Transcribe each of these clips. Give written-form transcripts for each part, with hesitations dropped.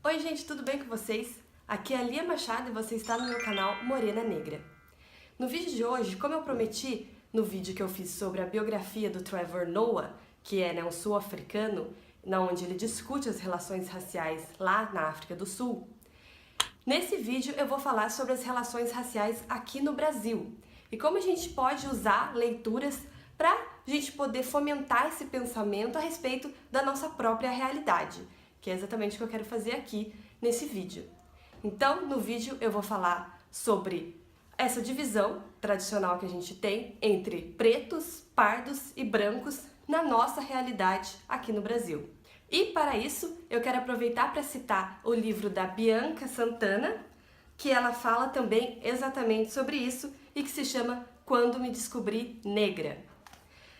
Oi gente, tudo bem com vocês? Aqui é a Lia Machado e você está no meu canal Morena Negra. No vídeo de hoje, como eu prometi no vídeo que eu fiz sobre a biografia do Trevor Noah, que é um sul-africano, onde ele discute as relações raciais lá na África do Sul, nesse vídeo eu vou falar sobre as relações raciais aqui no Brasil e como a gente pode usar leituras para a gente poder fomentar esse pensamento a respeito da nossa própria realidade, que é exatamente o que eu quero fazer aqui nesse vídeo. Então, no vídeo eu vou falar sobre essa divisão tradicional que a gente tem entre pretos, pardos e brancos na nossa realidade aqui no Brasil. E para isso, eu quero aproveitar para citar o livro da Bianca Santana, que ela fala também exatamente sobre isso e que se chama Quando Me Descobri Negra.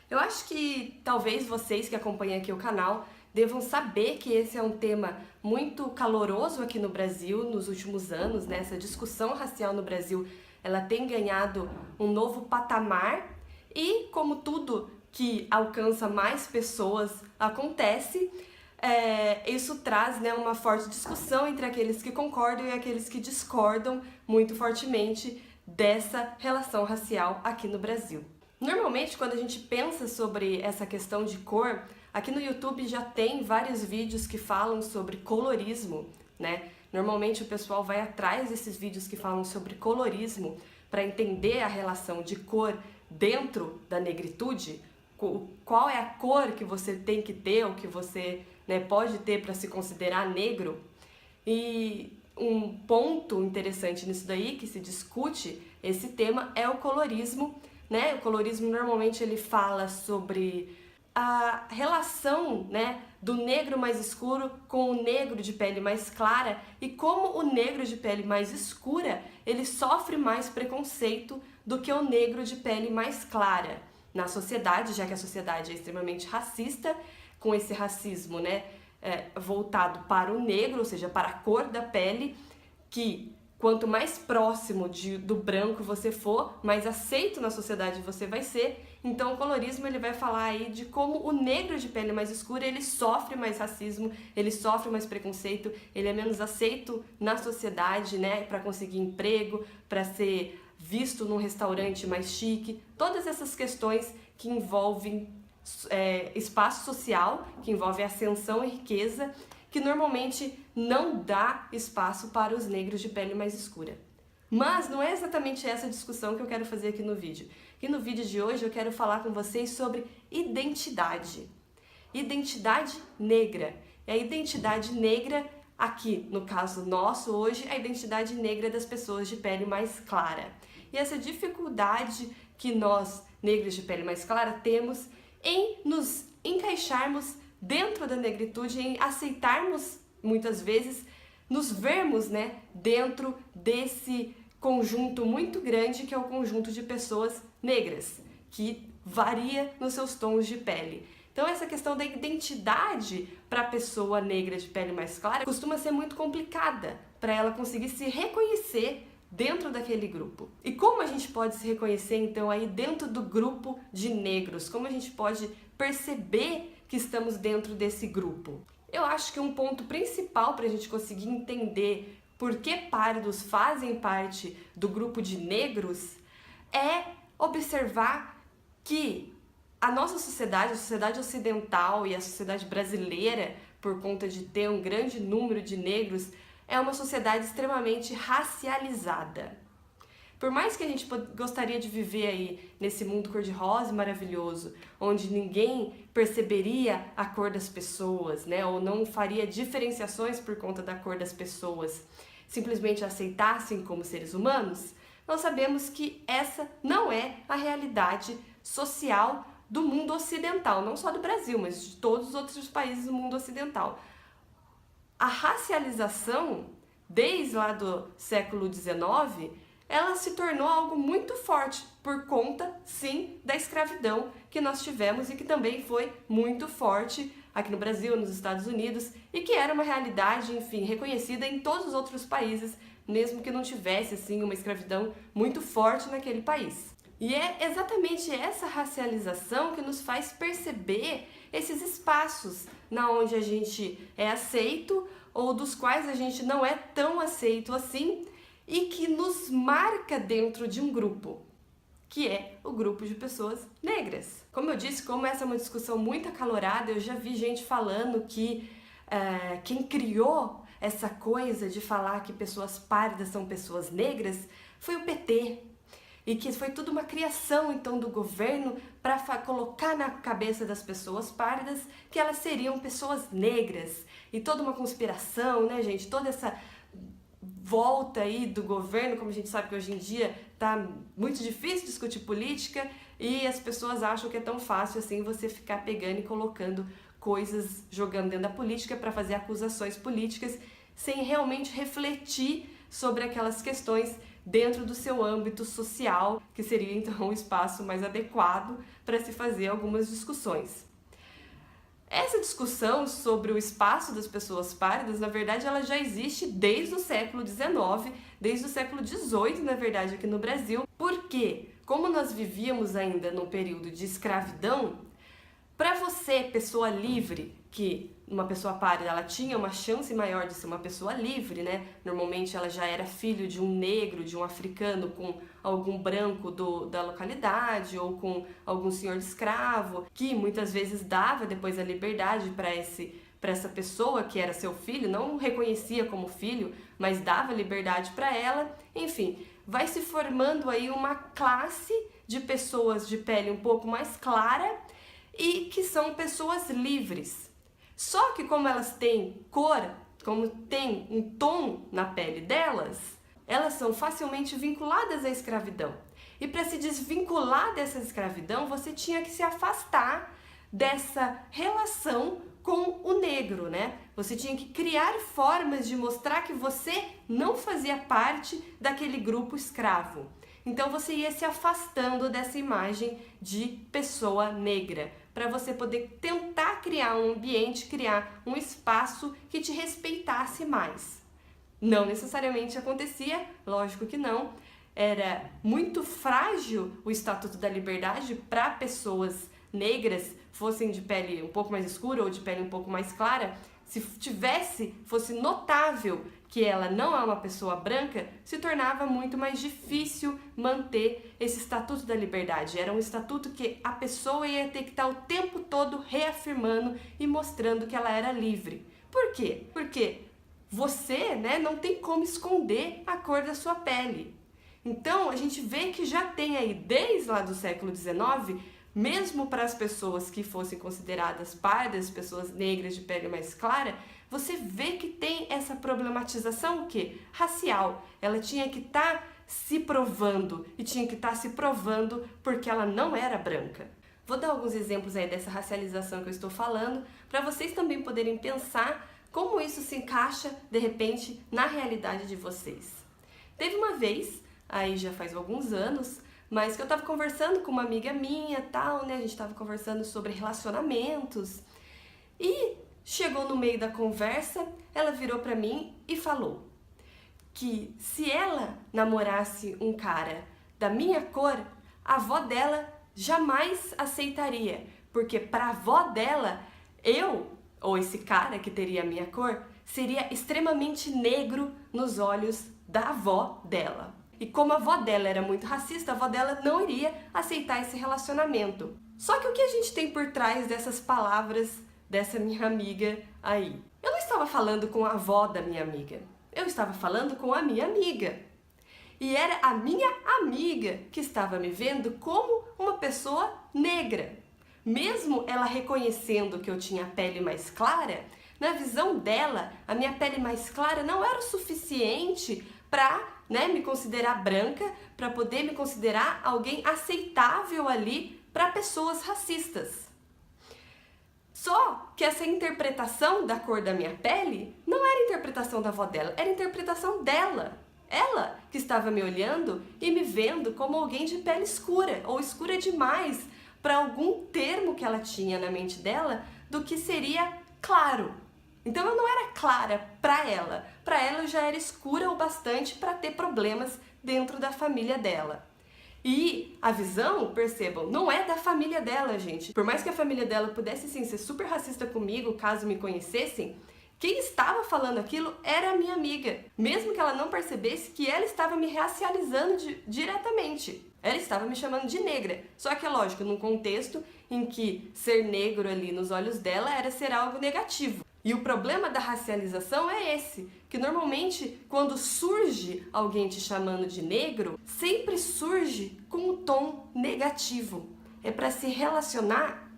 Eu acho que talvez vocês que acompanham aqui o canal devam saber que esse é um tema muito caloroso aqui no Brasil nos últimos anos, né? Essa discussão racial no Brasil, ela tem ganhado um novo patamar e, como tudo que alcança mais pessoas acontece, isso traz, uma forte discussão entre aqueles que concordam e aqueles que discordam muito fortemente dessa relação racial aqui no Brasil. Normalmente, quando a gente pensa sobre essa questão de cor, aqui no YouTube já tem vários vídeos que falam sobre colorismo, né? Normalmente o pessoal vai atrás desses vídeos que falam sobre colorismo para entender a relação de cor dentro da negritude, qual é a cor que você tem que ter, ou que você pode ter para se considerar negro. E um ponto interessante nisso daí, que se discute esse tema, é o colorismo. O colorismo normalmente ele fala sobre a relação do negro mais escuro com o negro de pele mais clara e como o negro de pele mais escura ele sofre mais preconceito do que o negro de pele mais clara na sociedade, já que a sociedade é extremamente racista, com esse racismo voltado para o negro, ou seja, para a cor da pele, que quanto mais próximo do branco você for, mais aceito na sociedade você vai ser. Então o colorismo ele vai falar aí de como o negro de pele mais escura ele sofre mais racismo, ele sofre mais preconceito, ele é menos aceito na sociedade, para conseguir emprego, para ser visto num restaurante mais chique. Todas essas questões que envolvem espaço social, que envolvem ascensão e riqueza, que normalmente não dá espaço para os negros de pele mais escura. Mas não é exatamente essa discussão que eu quero fazer aqui no vídeo. Aqui no vídeo de hoje eu quero falar com vocês sobre identidade. Identidade negra. E a identidade negra, aqui no caso nosso hoje, a identidade negra das pessoas de pele mais clara. E essa dificuldade que nós, negros de pele mais clara, temos em nos encaixarmos dentro da negritude, em aceitarmos, muitas vezes, nos vermos dentro desse conjunto muito grande que é o conjunto de pessoas negras, que varia nos seus tons de pele. Então essa questão da identidade para a pessoa negra de pele mais clara costuma ser muito complicada para ela conseguir se reconhecer dentro daquele grupo. E como a gente pode se reconhecer então aí dentro do grupo de negros? Como a gente pode perceber que estamos dentro desse grupo? Eu acho que um ponto principal para a gente conseguir entender por que pardos fazem parte do grupo de negros é observar que a nossa sociedade, a sociedade ocidental e a sociedade brasileira, por conta de ter um grande número de negros, é uma sociedade extremamente racializada. Por mais que a gente gostaria de viver aí nesse mundo cor-de-rosa e maravilhoso, onde ninguém perceberia a cor das pessoas, ou não faria diferenciações por conta da cor das pessoas, simplesmente aceitassem como seres humanos, nós sabemos que essa não é a realidade social do mundo ocidental, não só do Brasil, mas de todos os outros países do mundo ocidental. A racialização, desde lá do século XIX, ela se tornou algo muito forte por conta, sim, da escravidão que nós tivemos e que também foi muito forte aqui no Brasil, nos Estados Unidos, e que era uma realidade, enfim, reconhecida em todos os outros países, mesmo que não tivesse, assim, uma escravidão muito forte naquele país. E é exatamente essa racialização que nos faz perceber esses espaços na onde a gente é aceito ou dos quais a gente não é tão aceito assim e que nos marca dentro de um grupo, que é o grupo de pessoas negras. Como eu disse, como essa é uma discussão muito acalorada, eu já vi gente falando que quem criou essa coisa de falar que pessoas pardas são pessoas negras foi o PT. E que foi tudo uma criação, então, do governo para colocar na cabeça das pessoas pardas que elas seriam pessoas negras. E toda uma conspiração, né, gente? Toda essa volta aí do governo, como a gente sabe que hoje em dia tá muito difícil discutir política e as pessoas acham que é tão fácil assim você ficar pegando e colocando coisas, jogando dentro da política para fazer acusações políticas sem realmente refletir sobre aquelas questões dentro do seu âmbito social, que seria então o espaço mais adequado para se fazer algumas discussões. Essa discussão sobre o espaço das pessoas pardas, na verdade, ela já existe desde o século XIX, desde o século XVIII, na verdade, aqui no Brasil, porque, como nós vivíamos ainda num período de escravidão, para você, pessoa livre, que uma pessoa párida, ela tinha uma chance maior de ser uma pessoa livre, né? Normalmente ela já era filho de um negro, de um africano com algum branco da localidade ou com algum senhor de escravo, que muitas vezes dava depois a liberdade para essa pessoa que era seu filho, não reconhecia como filho, mas dava liberdade para ela. Enfim, vai se formando aí uma classe de pessoas de pele um pouco mais clara e que são pessoas livres. Só que como elas têm cor, como tem um tom na pele delas, elas são facilmente vinculadas à escravidão. E para se desvincular dessa escravidão, você tinha que se afastar dessa relação com o negro, né? Você tinha que criar formas de mostrar que você não fazia parte daquele grupo escravo. Então você ia se afastando dessa imagem de pessoa negra, para você poder tentar criar um ambiente, criar um espaço que te respeitasse mais. Não necessariamente acontecia, lógico que não. Era muito frágil o Estatuto da Liberdade para pessoas negras, fossem de pele um pouco mais escura ou de pele um pouco mais clara. Se fosse notável que ela não é uma pessoa branca, se tornava muito mais difícil manter esse Estatuto da Liberdade. Era um estatuto que a pessoa ia ter que estar o tempo todo reafirmando e mostrando que ela era livre. Por quê? Porque você, né, não tem como esconder a cor da sua pele. Então, a gente vê que já tem aí, desde lá do século XIX, mesmo para as pessoas que fossem consideradas pardas, pessoas negras de pele mais clara, você vê que tem essa problematização o quê? Racial. Ela tinha que estar se provando e tinha que estar se provando porque ela não era branca. Vou dar alguns exemplos aí dessa racialização que eu estou falando para vocês também poderem pensar como isso se encaixa, de repente, na realidade de vocês. Teve uma vez, aí já faz alguns anos, mas que eu tava conversando com uma amiga minha, tal, né? A gente tava conversando sobre relacionamentos e chegou no meio da conversa, ela virou pra mim e falou que se ela namorasse um cara da minha cor, a avó dela jamais aceitaria, porque pra avó dela, eu, ou esse cara que teria a minha cor, seria extremamente negro nos olhos da avó dela. E como a avó dela era muito racista, a avó dela não iria aceitar esse relacionamento. Só que o que a gente tem por trás dessas palavras dessa minha amiga aí? Eu não estava falando com a avó da minha amiga. Eu estava falando com a minha amiga. E era a minha amiga que estava me vendo como uma pessoa negra. Mesmo ela reconhecendo que eu tinha a pele mais clara, na visão dela, a minha pele mais clara não era o suficiente para me considerar branca, para poder me considerar alguém aceitável ali para pessoas racistas. Só que essa interpretação da cor da minha pele não era interpretação da avó dela, era interpretação dela. Ela que estava me olhando e me vendo como alguém de pele escura, ou escura demais para algum termo que ela tinha na mente dela do que seria claro. Então eu não era clara para ela eu já era escura o bastante para ter problemas dentro da família dela. E a visão, percebam, não é da família dela, gente. Por mais que a família dela pudesse sim ser super racista comigo, caso me conhecessem, Quem estava falando aquilo era a minha amiga, mesmo que ela não percebesse que ela estava me racializando diretamente. Ela estava me chamando de negra, só que é lógico, num contexto em que ser negro ali nos olhos dela era ser algo negativo. E o problema da racialização é esse, que normalmente quando surge alguém te chamando de negro, sempre surge com um tom negativo. É para se relacionar,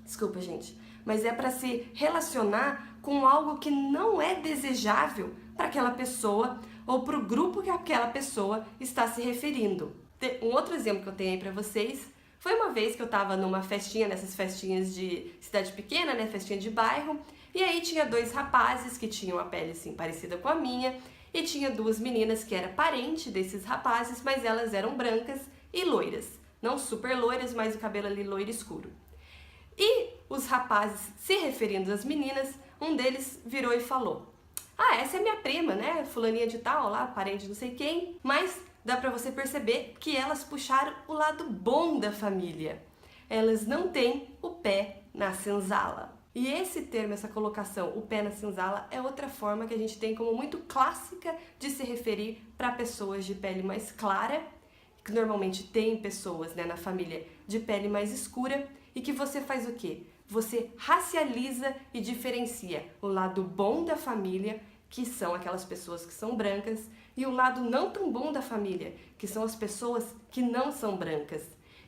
desculpa gente, mas é para se relacionar com algo que não é desejável para aquela pessoa ou para o grupo que aquela pessoa está se referindo. Um outro exemplo que eu tenho aí para vocês foi uma vez que eu estava numa festinha, nessas festinhas de cidade pequena, né, festinha de bairro, e aí tinha dois rapazes que tinham a pele assim parecida com a minha, e tinha duas meninas que eram parente desses rapazes, mas elas eram brancas e loiras, não super loiras, mas o cabelo ali loiro escuro. E os rapazes, se referindo às meninas, um deles virou e falou: "Ah, essa é minha prima, né, fulaninha de tal lá, parente de não sei quem", mas dá pra você perceber que elas puxaram o lado bom da família. Elas não têm o pé na senzala. E esse termo, essa colocação, o pé na senzala, é outra forma que a gente tem como muito clássica de se referir para pessoas de pele mais clara, que normalmente tem pessoas, né, na família de pele mais escura, e que você faz o quê? Você racializa e diferencia o lado bom da família, que são aquelas pessoas que são brancas, e o lado não tão bom da família, que são as pessoas que não são brancas.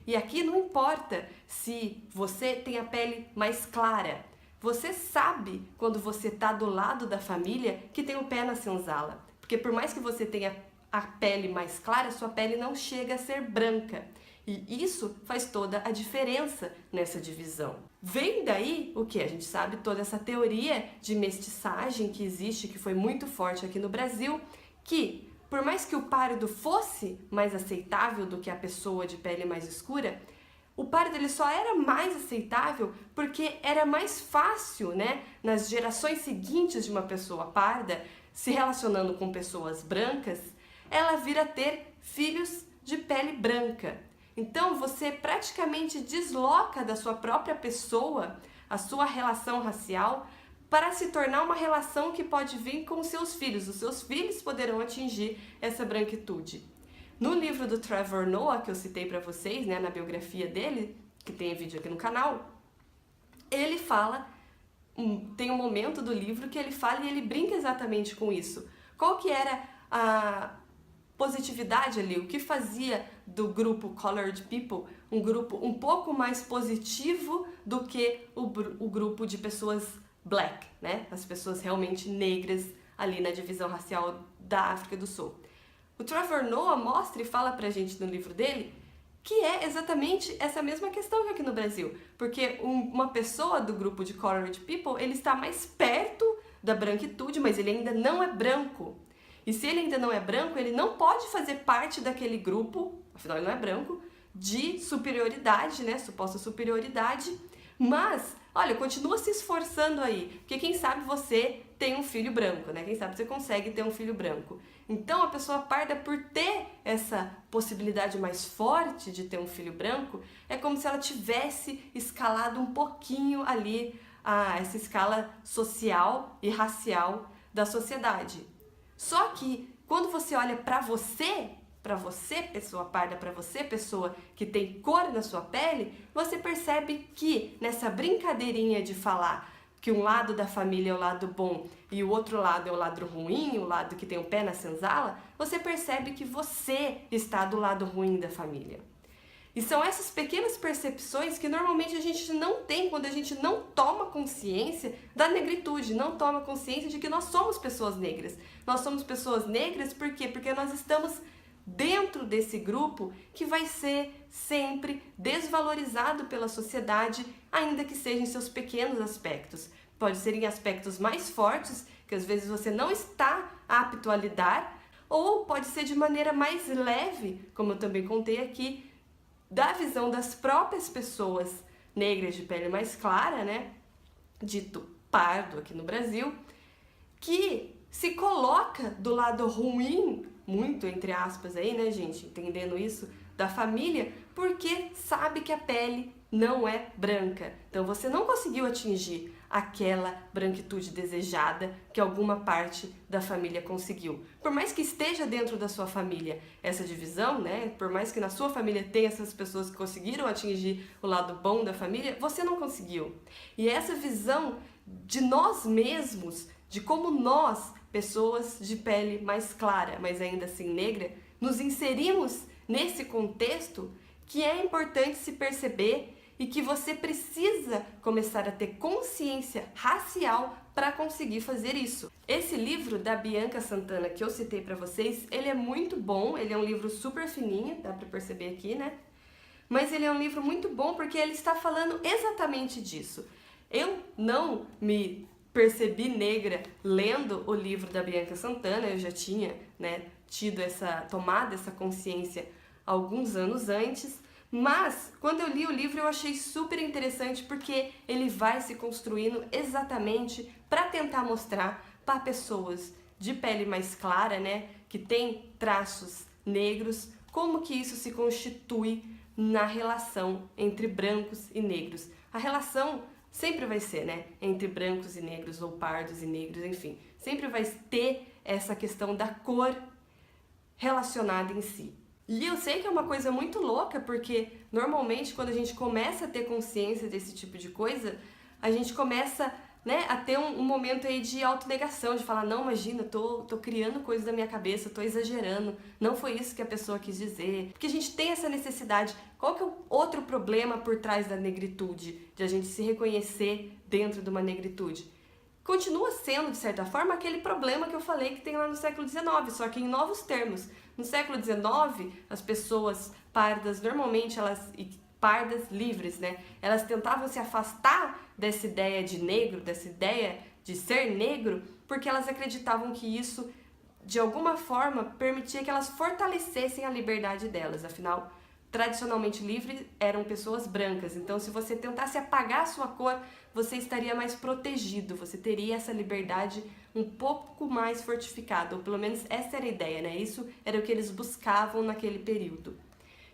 E aqui não importa se você tem a pele mais clara. Você sabe quando você está do lado da família que tem o pé na senzala. Porque por mais que você tenha a pele mais clara, sua pele não chega a ser branca. E isso faz toda a diferença nessa divisão. Vem daí o que? A gente sabe toda essa teoria de mestiçagem que existe, que foi muito forte aqui no Brasil, que por mais que o pardo fosse mais aceitável do que a pessoa de pele mais escura, o pardo ele só era mais aceitável porque era mais fácil, né, nas gerações seguintes de uma pessoa parda, se relacionando com pessoas brancas, ela vir a ter filhos de pele branca. Então você praticamente desloca da sua própria pessoa a sua relação racial para se tornar uma relação que pode vir com os seus filhos. Os seus filhos poderão atingir essa branquitude. No livro do Trevor Noah, que eu citei para vocês, né, na biografia dele, que tem vídeo aqui no canal, ele fala, tem um momento do livro que ele fala e ele brinca exatamente com isso. Qual que era a positividade ali, o que fazia do grupo Colored People um grupo um pouco mais positivo do que o grupo de pessoas black, né? As pessoas realmente negras ali na divisão racial da África do Sul. O Trevor Noah mostra e fala pra gente no livro dele que é exatamente essa mesma questão que aqui no Brasil, porque uma pessoa do grupo de Colored People, ele está mais perto da branquitude, mas ele ainda não é branco. E se ele ainda não é branco, ele não pode fazer parte daquele grupo, afinal ele não é branco, de superioridade, né, suposta superioridade, mas, olha, continua se esforçando aí, porque quem sabe você tem um filho branco, né, quem sabe você consegue ter um filho branco. Então a pessoa parda, por ter essa possibilidade mais forte de ter um filho branco, é como se ela tivesse escalado um pouquinho ali essa escala social e racial da sociedade. Só que quando você olha para você pessoa parda, para você pessoa que tem cor na sua pele, você percebe que nessa brincadeirinha de falar que um lado da família é o lado bom e o outro lado é o lado ruim, o lado que tem o pé na senzala, você percebe que você está do lado ruim da família. E são essas pequenas percepções que normalmente a gente não tem quando a gente não toma consciência da negritude, não toma consciência de que nós somos pessoas negras. Nós somos pessoas negras por quê? Porque nós estamos dentro desse grupo que vai ser sempre desvalorizado pela sociedade, ainda que seja em seus pequenos aspectos. Pode ser em aspectos mais fortes, que às vezes você não está apto a lidar, ou pode ser de maneira mais leve, como eu também contei aqui, da visão das próprias pessoas negras de pele mais clara, né, dito pardo aqui no Brasil, que se coloca do lado ruim, muito entre aspas aí, né, gente, entendendo isso, da família, porque sabe que a pele não é branca. Então você não conseguiu atingir aquela branquitude desejada que alguma parte da família conseguiu. Por mais que esteja dentro da sua família essa divisão, né? Por mais que na sua família tenha essas pessoas que conseguiram atingir o lado bom da família, você não conseguiu. E essa visão de nós mesmos, de como nós, pessoas de pele mais clara, mas ainda assim negra, nos inserimos nesse contexto, que é importante se perceber e que você precisa começar a ter consciência racial para conseguir fazer isso. Esse livro da Bianca Santana que eu citei para vocês, ele é muito bom, ele é um livro super fininho, dá para perceber aqui, né? Mas ele é um livro muito bom porque ele está falando exatamente disso. Eu não me percebi negra lendo o livro da Bianca Santana, eu já tinha, né, tomado essa consciência alguns anos antes, mas quando eu li o livro eu achei super interessante porque ele vai se construindo exatamente para tentar mostrar para pessoas de pele mais clara, né, que tem traços negros, como que isso se constitui na relação entre brancos e negros. A relação sempre vai ser, né, entre brancos e negros ou pardos e negros, enfim, sempre vai ter essa questão da cor relacionada em si. E eu sei que é uma coisa muito louca, porque normalmente quando a gente começa a ter consciência desse tipo de coisa, a gente começa, né, a ter um momento aí de autonegação, de falar, não, imagina, tô criando coisas da minha cabeça, tô exagerando, não foi isso que a pessoa quis dizer. Porque a gente tem essa necessidade. Qual que é o outro problema por trás da negritude, de a gente se reconhecer dentro de uma negritude? Continua sendo, de certa forma, aquele problema que eu falei que tem lá no século XIX, só que em novos termos. No século XIX, as pessoas pardas, normalmente pardas livres, né? Elas tentavam se afastar dessa ideia de negro, dessa ideia de ser negro, porque elas acreditavam que isso, de alguma forma, permitia que elas fortalecessem a liberdade delas. Afinal, tradicionalmente livres eram pessoas brancas, então se você tentasse apagar a sua cor, você estaria mais protegido, você teria essa liberdade um pouco mais fortificada, ou pelo menos essa era a ideia, né? Isso era o que eles buscavam naquele período.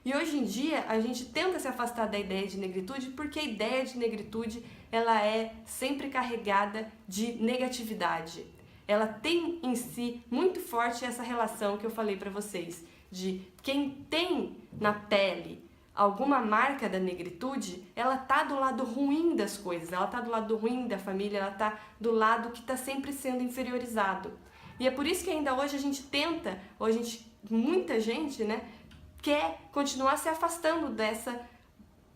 E hoje em dia a gente tenta se afastar da ideia de negritude porque a ideia de negritude ela é sempre carregada de negatividade. Ela tem em si muito forte essa relação que eu falei para vocês, de quem tem na pele alguma marca da negritude, ela tá do lado ruim das coisas, ela tá do lado ruim da família, ela tá do lado que tá sempre sendo inferiorizado. E é por isso que ainda hoje a gente tenta, muita gente, né, quer continuar se afastando desse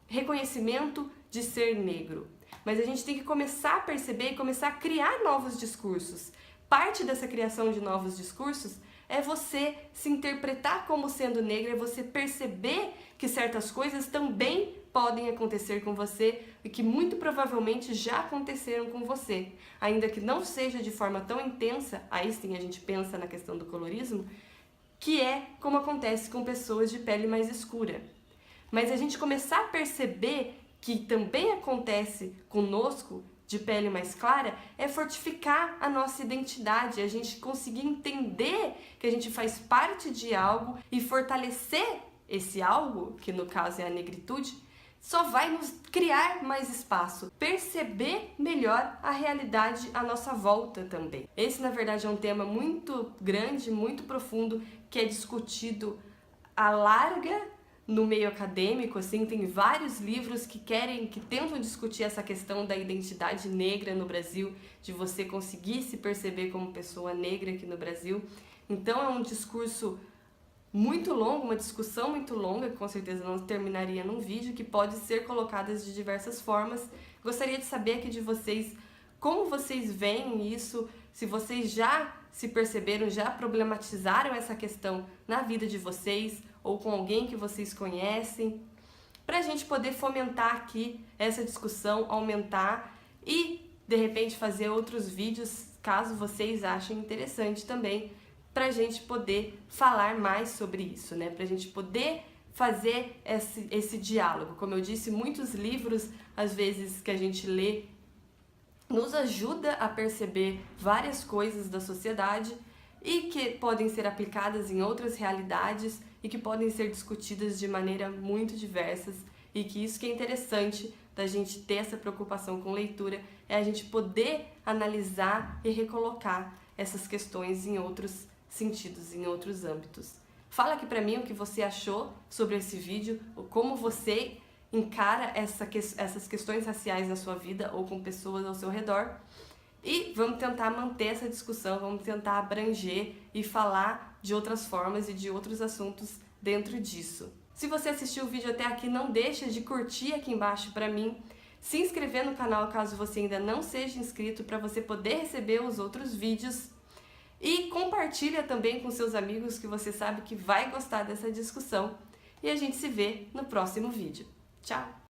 reconhecimento de ser negro. Mas a gente tem que começar a perceber e começar a criar novos discursos. Parte dessa criação de novos discursos é você se interpretar como sendo negra, é você perceber que certas coisas também podem acontecer com você e que muito provavelmente já aconteceram com você. Ainda que não seja de forma tão intensa, aí sim a gente pensa na questão do colorismo, que é como acontece com pessoas de pele mais escura. Mas a gente começar a perceber que também acontece conosco, de pele mais clara, é fortificar a nossa identidade, a gente conseguir entender que a gente faz parte de algo e fortalecer esse algo, que no caso é a negritude, só vai nos criar mais espaço, perceber melhor a realidade à nossa volta também. Esse, na verdade, é um tema muito grande, muito profundo, que é discutido à larga no meio acadêmico, assim, tem vários livros que tentam discutir essa questão da identidade negra no Brasil, de você conseguir se perceber como pessoa negra aqui no Brasil. Então é um discurso muito longo, uma discussão muito longa, que com certeza não terminaria num vídeo, que pode ser colocada de diversas formas. Gostaria de saber aqui de vocês como vocês veem isso, se vocês já se perceberam, já problematizaram essa questão na vida de vocês ou com alguém que vocês conhecem, para a gente poder fomentar aqui essa discussão, aumentar e, de repente, fazer outros vídeos, caso vocês achem interessante também, para a gente poder falar mais sobre isso, né? Para a gente poder fazer esse diálogo. Como eu disse, muitos livros, às vezes, que a gente lê, nos ajuda a perceber várias coisas da sociedade e que podem ser aplicadas em outras realidades e que podem ser discutidas de maneira muito diversas, e que isso que é interessante da gente ter essa preocupação com leitura é a gente poder analisar e recolocar essas questões em outros sentidos, em outros âmbitos. Fala aqui pra mim o que você achou sobre esse vídeo, como você encara essas questões raciais na sua vida ou com pessoas ao seu redor. E vamos tentar manter essa discussão, vamos tentar abranger e falar de outras formas e de outros assuntos dentro disso. Se você assistiu o vídeo até aqui, não deixa de curtir aqui embaixo pra mim, se inscrever no canal caso você ainda não seja inscrito para você poder receber os outros vídeos e compartilha também com seus amigos que você sabe que vai gostar dessa discussão e a gente se vê no próximo vídeo. Tchau!